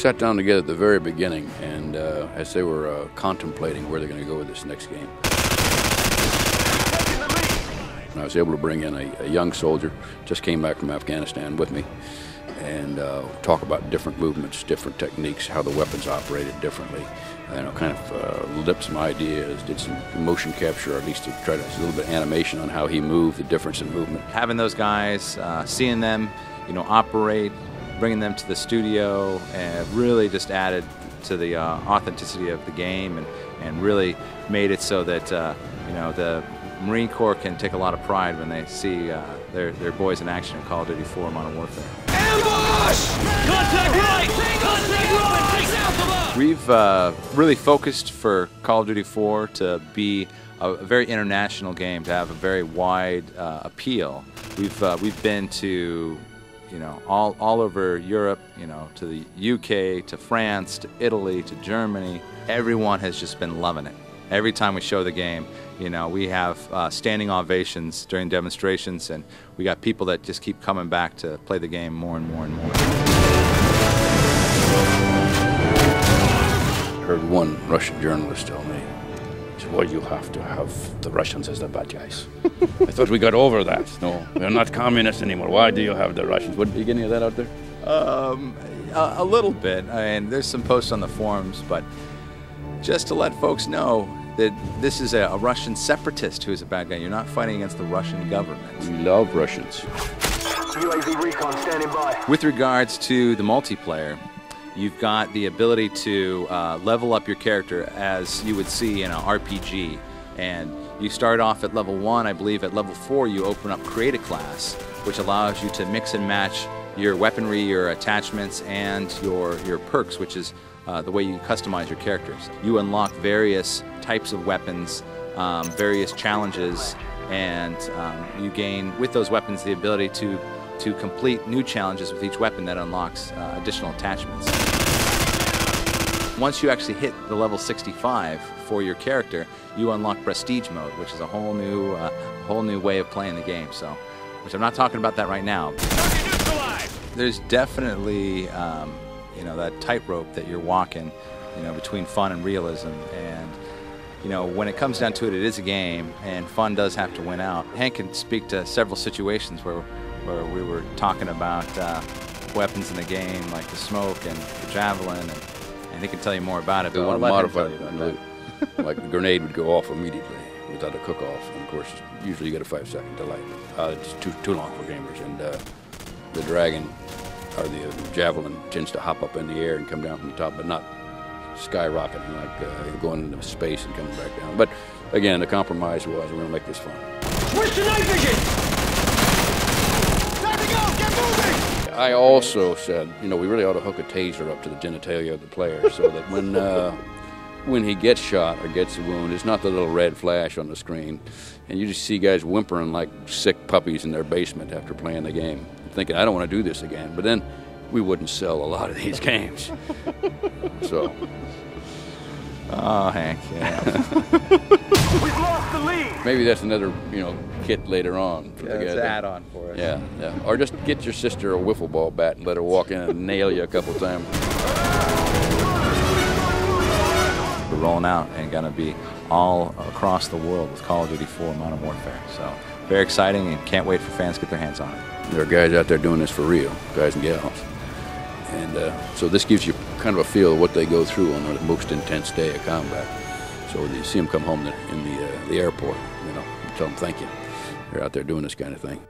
sat down together at the very beginning, and as they were contemplating where they're going to go with this next game. And I was able to bring in a young soldier, just came back from Afghanistan with me, and talk about different movements, different techniques, how the weapons operated differently. Kind of lit some ideas, did some motion capture, or at least to try to a little bit of animation on how he moved, the difference in movement. Having those guys, seeing them, operate, bringing them to the studio, and really just added to the authenticity of the game, and really made it so that the Marine Corps can take a lot of pride when they see their boys in action in Call of Duty 4 Modern Warfare. Ambush! Contact right! Contact right! Take south of us! We've really focused for Call of Duty 4 to be a very international game, to have a very wide appeal. We've been to all over Europe, to the UK, to France, to Italy, to Germany. Everyone has just been loving it. Every time we show the game, we have standing ovations during demonstrations, and we got people that just keep coming back to play the game more and more and more. I heard one Russian journalist tell me, well, you have to have the Russians as the bad guys. I thought we got over that. No, we're not communists anymore. Why do you have the Russians? What, you get any of that out there? A little bit. There's some posts on the forums, but just to let folks know that this is a Russian separatist who is a bad guy. You're not fighting against the Russian government. We love Russians. UAV recon standing by. With regards to the multiplayer, you've got the ability to level up your character as you would see in an RPG. And you start off at level 1, I believe at level 4 you open up Create a Class, which allows you to mix and match your weaponry, your attachments, and your perks, which is the way you customize your characters. You unlock various types of weapons, various challenges, and you gain with those weapons the ability to complete new challenges with each weapon that unlocks additional attachments. Once you actually hit the level 65 for your character, you unlock Prestige Mode, which is a whole new way of playing the game. So, which I'm not talking about that right now. There's definitely that tightrope that you're walking, between fun and realism. And when it comes down to it, it is a game, and fun does have to win out. Hank can speak to several situations where we were talking about weapons in the game, like the smoke and the javelin, and he can tell you more about it. But But want to modify it. Like the grenade would go off immediately without a cook-off, and of course, usually you get a 5-second delay. It's too long for gamers. And the dragon, or the javelin, tends to hop up in the air and come down from the top, but not skyrocketing like going into space and coming back down. But again, the compromise was we're going to make this fun. Switch to night vision! Time to go! Get moving! I also said, we really ought to hook a taser up to the genitalia of the player so that when he gets shot or gets a wound, it's not the little red flash on the screen, and you just see guys whimpering like sick puppies in their basement after playing the game, thinking, I don't want to do this again. But then we wouldn't sell a lot of these games. So. Oh, Hank, yeah. We've lost the lead! Maybe that's another, kit later on. For the guys. It's an add-on for it. Yeah. Or just get your sister a wiffle ball bat and let her walk in and nail you a couple times. We're rolling out and going to be all across the world with Call of Duty 4 Modern Warfare. So very exciting, and can't wait for fans to get their hands on it. There are guys out there doing this for real, guys and gals. And so this gives you kind of a feel of what they go through on the most intense day of combat. So you see them come home in the airport, tell them thank you. They're out there doing this kind of thing.